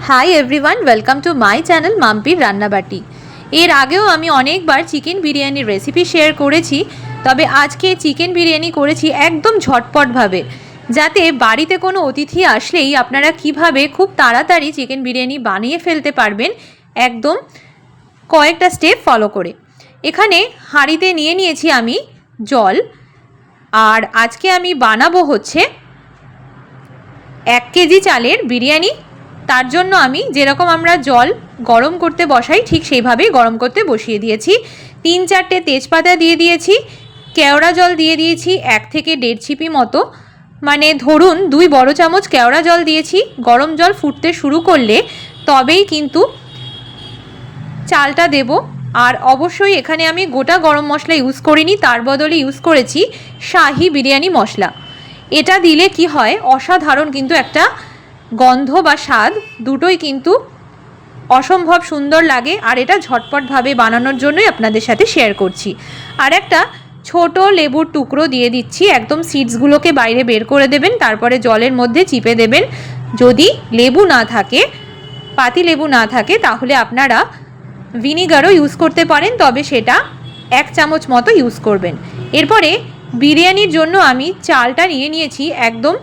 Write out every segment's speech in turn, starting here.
High everyone, welcome to my channel মাম্পির রান্নাবাটি। এর আগেও আমি অনেকবার চিকেন বিরিয়ানির রেসিপি শেয়ার করেছি, তবে আজকে চিকেন বিরিয়ানি করেছি একদম ঝটপটভাবে, যাতে বাড়িতে কোনো অতিথি আসলেই আপনারা কিভাবে খুব তাড়াতাড়ি চিকেন বিরিয়ানি বানিয়ে ফেলতে পারবেন একদম কয়েকটা স্টেপ ফলো করে। এখানে হাঁড়িতে নিয়েছি আমি জল, আর আজকে আমি বানাবো হচ্ছে 1 কেজি চালের বিরিয়ানি। তার জন্য আমি যেরকম আমরা জল গরম করতে বসাই ঠিক সেইভাবেই গরম করতে বসিয়ে দিয়েছি। 3-4টে তেজপাতা দিয়ে দিয়েছি, কেওড়া জল দিয়ে দিয়েছি 1 থেকে 1.5 ছিপি মতো, মানে ধরুন 2 বড় চামচ কেওড়া জল দিয়েছি। গরম জল ফুটতে শুরু করলে তবেই কিন্তু চালটা দেব। আর অবশ্যই এখানে আমি গোটা গরম মশলা ইউজ করিনি, তার বদলে ইউজ করেছি শাহি বিরিয়ানি মশলা। এটা দিলে কি হয়, অসাধারণ কিন্তু একটা গন্ধ বা স্বাদ দুটোই কিন্তু অসম্ভব সুন্দর লাগে। আর এটা ঝটপটভাবে বানানোর জন্যই আপনাদের সাথে শেয়ার করছি। আর একটা ছোট লেবুর টুকরো দিয়ে দিচ্ছি, একদম সিডসগুলোকে বাইরে বের করে দেবেন, তারপরে জলের মধ্যে চিপে দেবেন। যদি লেবু না থাকে, পাতি লেবু না থাকে, তাহলে আপনারা ভিনিগারও ইউজ করতে পারেন, তবে সেটা 1 চামচ মতো ইউজ করবেন। এরপরে বিরিয়ানির জন্য আমি চালটা নিয়েছি একদম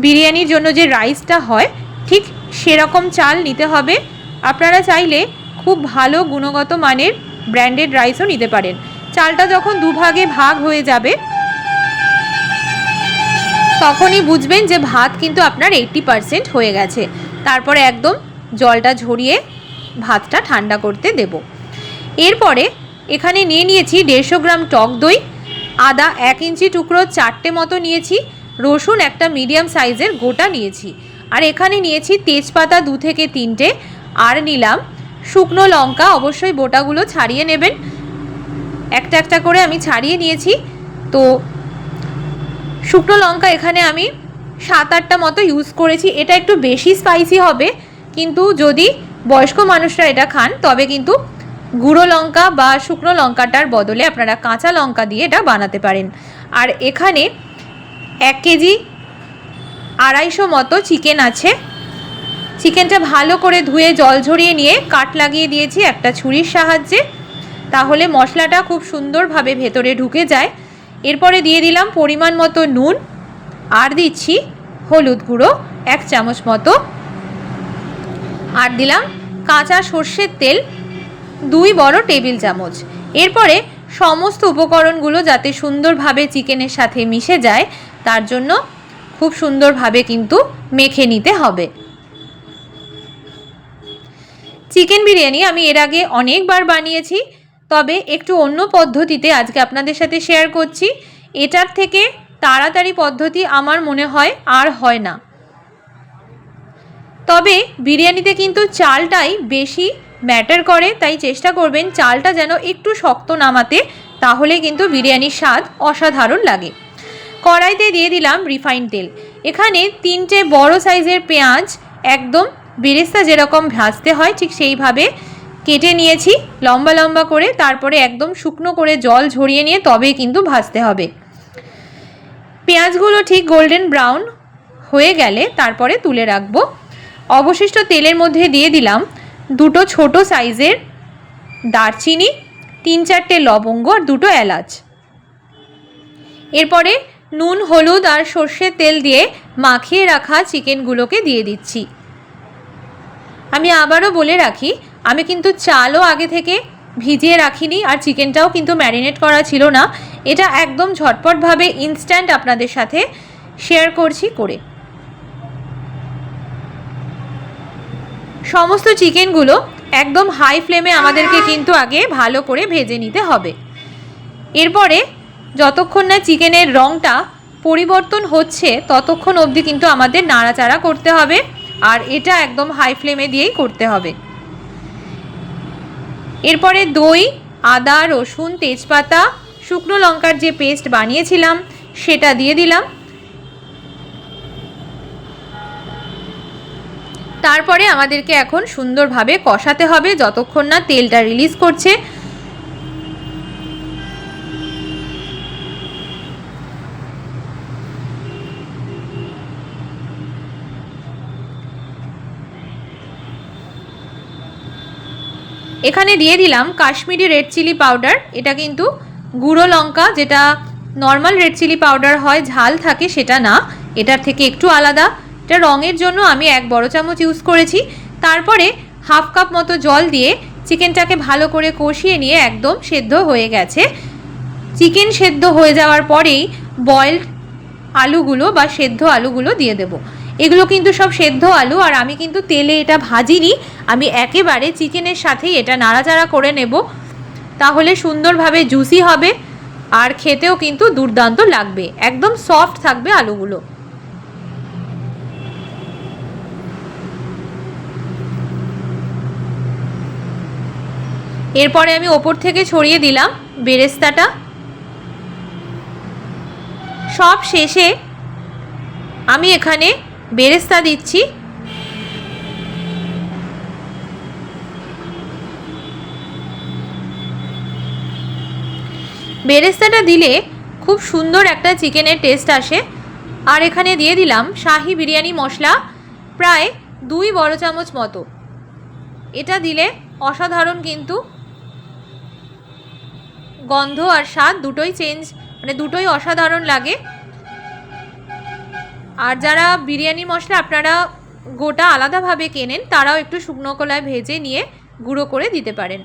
বিরিয়ানির জন্য যে রাইসটা হয় ঠিক সেরকম চাল নিতে হবে। আপনারা চাইলে খুব ভালো গুণগত মানের ব্র্যান্ডেড রাইসও নিতে পারেন। চালটা যখন দুভাগে ভাগ হয়ে যাবে তখনই বুঝবেন যে ভাত কিন্তু আপনার 80% হয়ে গেছে। তারপরে একদম জলটা ঝরিয়ে ভাতটা ঠান্ডা করতে দেব। এরপরে এখানে নিয়েছি 150 গ্রাম টক দই, আদা 1 ইঞ্চি টুকরো 4টে মতো নিয়েছি, রসুন একটা মিডিয়াম সাইজের গোটা নিয়েছি, আর এখানে নিয়েছি তেজপাতা 2 থেকে 3টে, আর নিলাম শুকনো লঙ্কা। অবশ্যই বোটাগুলো ছাড়িয়ে নেবেন, একটা একটা করে আমি ছাড়িয়ে নিয়েছি। তো শুকনো লঙ্কা এখানে আমি 7-8টা মতো ইউজ করেছি। এটা একটু বেশি স্পাইসি হবে, কিন্তু যদি বয়স্ক মানুষরা এটা খান তবে কিন্তু গুঁড়ো লঙ্কা বা শুকনো লঙ্কাটার বদলে আপনারা কাঁচা লঙ্কা দিয়ে এটা বানাতে পারেন। আর এখানে 1 কেজি 250 মতো চিকেন আছে। চিকেনটা ভালো করে ধুয়ে জল ঝরিয়ে নিয়ে কাট লাগিয়ে দিয়েছি একটা ছুরির সাহায্যে, তাহলে মশলাটা খুব সুন্দরভাবে ভেতরে ঢুকে যায়। এরপরে দিয়ে দিলাম পরিমাণ মতো নুন, আর দিচ্ছি হলুদ গুঁড়ো 1 চামচ মতো, আর দিলাম কাঁচা সর্ষের তেল 2 বড় টেবিল চামচ। এরপরে সমস্ত উপকরণগুলো যাতে সুন্দরভাবে চিকেনের সাথে মিশে যায় তার জন্য খুব সুন্দরভাবে কিন্তু মেখে নিতে হবে। চিকেন বিরিয়ানি আমি এর আগে অনেকবার বানিয়েছি, তবে একটু অন্য পদ্ধতিতে আজকে আপনাদের সাথে শেয়ার করছি। এটার থেকে তাড়াতাড়ি পদ্ধতি আমার মনে হয় আর হয় না, তবে বিরিয়ানিতে কিন্তু চালটাই বেশি ম্যাটার করে, তাই চেষ্টা করবেন চালটা যেন একটু শক্ত নামাতে, তাহলে কিন্তু বিরিয়ানির স্বাদ অসাধারণ লাগে। কড়াইতে দিয়ে দিলাম রিফাইন তেল। এখানে 3টে বড় সাইজের পেঁয়াজ একদম বেরেস্তা যেরকম ভাজতে হয় ঠিক সেইভাবে কেটে নিয়েছি লম্বা লম্বা করে, তারপরে একদম শুকনো করে জল ঝরিয়ে নিয়ে তবেই কিন্তু ভাজতে হবে। পেঁয়াজগুলো ঠিক গোল্ডেন ব্রাউন হয়ে গেলে তারপরে তুলে রাখবো। অবশিষ্ট তেলের মধ্যে দিয়ে দিলাম 2টো ছোট সাইজের দারচিনি, 3-4টে লবঙ্গ আর 2টো এলাচ। এরপরে নুন, হলুদ আর সর্ষের তেল দিয়ে মাখিয়ে রাখা চিকেনগুলোকে দিয়ে দিচ্ছি। আমি আবারও বলে রাখি, আমি কিন্তু চালও আগে থেকে ভিজিয়ে রাখিনি, আর চিকেনটাও কিন্তু ম্যারিনেট করা ছিল না। এটা একদম ঝটপটভাবে ইনস্ট্যান্ট আপনাদের সাথে শেয়ার করছি করে। সমস্ত চিকেনগুলো একদম হাই ফ্লেমে আমাদেরকে কিন্তু আগে ভালো করে ভেজে নিতে হবে। এরপরে যতক্ষণ না চিকেনের রঙটা পরিবর্তন হচ্ছে ততক্ষণ অবধি কিন্তু আমাদের নাড়াচাড়া করতে হবে, আর এটা একদম হাই ফ্লেমে দিয়েই করতে হবে। এরপরে দই, আদা, রসুন, তেজপাতা, শুকনো লঙ্কার যে পেস্ট বানিয়েছিলাম সেটা দিয়ে দিলাম। তারপরে আমাদেরকে এখন সুন্দরভাবে কষাতে হবে যতক্ষণ না তেলটা রিলিজ করছে। এখানে দিয়ে দিলাম কাশ্মীরি রেড চিলি পাউডার। এটা কিন্তু গুঁড়ো লঙ্কা, যেটা নর্মাল রেড চিলি পাউডার হয় ঝাল থাকে সেটা না, এটার থেকে একটু আলাদা। এটা রঙের জন্য আমি 1 বড় চামচ ইউজ করেছি। তারপরে হাফ কাপ মতো জল দিয়ে চিকেনটাকে ভালো করে কষিয়ে নিয়ে একদম সেদ্ধ হয়ে গেছে। চিকেন সেদ্ধ হয়ে যাওয়ার পরেই বয়েলড আলুগুলো বা সেদ্ধ আলুগুলো দিয়ে দেব। এগুলো কিন্তু সব সেদ্ধ আলু, আর আমি কিন্তু তেলে এটা ভাজিনি, আমি একেবারে চিকেনের সাথেই এটা নাড়াচাড়া করে নেব, তাহলে সুন্দরভাবে জুসি হবে আর খেতেও কিন্তু দুর্দান্ত লাগবে, একদম সফট থাকবে আলুগুলো। এরপরে আমি ওপর থেকে ছড়িয়ে দিলাম বেরেস্তাটা। সব শেষে আমি এখানে বেরেস্তা দিচ্ছি। বেরেস্তাটা দিলে খুব সুন্দর একটা চিকেনের টেস্ট আসে। আর এখানে দিয়ে দিলাম শাহি বিরিয়ানি মশলা, প্রায় 2 বড় চামচ মতো। এটা দিলে অসাধারণ কিন্তু গন্ধ আর স্বাদ দুটোই দুটোই অসাধারণ লাগে। আর যারা বিরিয়ানি মশলা আপনারা গোটা আলাদাভাবে কেনেন, তারাও একটু শুকনো কলায় ভেজে নিয়ে গুঁড়ো করে দিতে পারেন।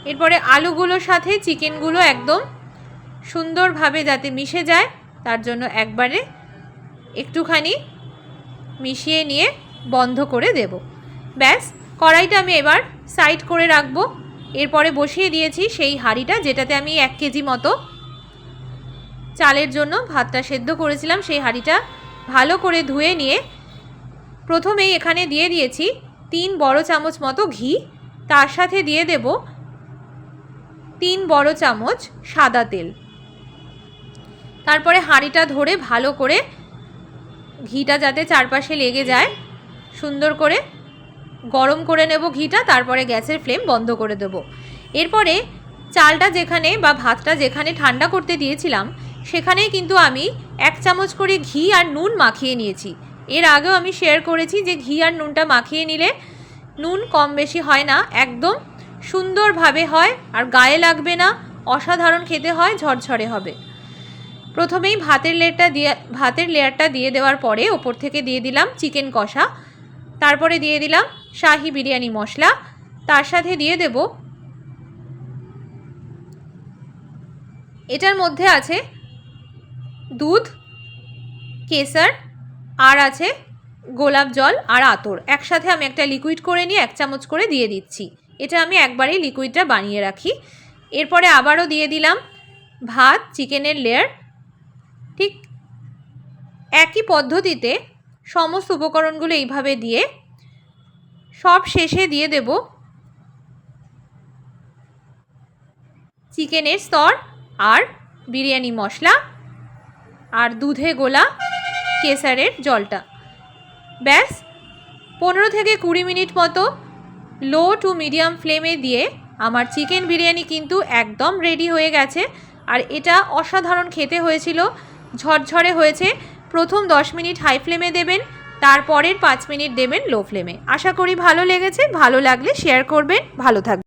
এরপরে আলুগুলোর সাথে চিকেনগুলো একদম সুন্দরভাবে যাতে মিশে যায়, তার জন্য একবারে একটুখানি মিশিয়ে নিয়ে বন্ধ করে দেব। ব্যাস, কড়াইটা আমি এবার সাইড করে রাখবো। এরপরে বসিয়ে দিয়েছি সেই হাঁড়িটা, যেটাতে আমি 1 কেজি মতো চালের জন্য ভাতটা সেদ্ধ করেছিলাম। সেই হাঁড়িটা ভালো করে ধুয়ে নিয়ে প্রথমেই এখানে দিয়ে দিয়েছি 3 বড় চামচ মতো ঘি, তার সাথে দিয়ে দেব 3 বড় চামচ সাদা তেল। তারপরে হাঁড়িটা ধরে ভালো করে ঘিটা যাতে চারপাশে লেগে যায় সুন্দর করে গরম করে নেব ঘিটা। তারপরে গ্যাসের ফ্লেম বন্ধ করে দেব। এরপরে চালটা যেখানে বা ভাতটা যেখানে ঠান্ডা করতে দিয়েছিলাম, সেখানেই কিন্তু আমি 1 চামচ করে ঘি আর নুন মাখিয়ে নিয়েছি। এর আগেও আমি শেয়ার করেছি যে ঘি আর নুনটা মাখিয়ে নিলে নুন কম বেশি হয় না, একদম সুন্দরভাবে হয় আর গায়ে লাগবে না, অসাধারণ খেতে হয়, ঝরঝরে হবে। প্রথমেই ভাতের লেয়ারটা দিয়ে দেওয়ার পরে ওপর থেকে দিয়ে দিলাম চিকেন কষা, তারপরে দিয়ে দিলাম শাহি বিরিয়ানি মশলা, তার সাথে দিয়ে দেব এটার মধ্যে আছে দুধ, কেসার, আর আছে গোলাপ জল আর আতর। একসাথে আমি একটা লিকুইড করে নিয়ে 1 চামচ করে দিয়ে দিচ্ছি। এটা আমি একবারেই লিকুইডটা বানিয়ে রাখি। এরপরে আবারও দিয়ে দিলাম ভাত, চিকেনের লেয়ার। ঠিক একই পদ্ধতিতে সমস্ত উপকরণগুলো এইভাবে দিয়ে সব শেষে দিয়ে দেব চিকেনের স্তর আর বিরিয়ানি মশলা আর দুধে গোলা কেসারের জলটা। ব্যাস 15 থেকে 20 মিনিট মতো লো টু মিডিয়াম ফ্লেমে দিয়ে আমার চিকেন বিরিয়ানি কিন্তু একদম রেডি হয়ে গেছে। আর এটা অসাধারণ খেতে হয়েছিল, ঝরঝরে হয়েছে। প্রথম 10 মিনিট হাই ফ্লেমে দেবেন, তারপরের 5 মিনিট দেবেন লো ফ্লেমে। আশা করি ভালো লেগেছে। ভালো লাগলে শেয়ার করবেন। ভালো থাকবেন।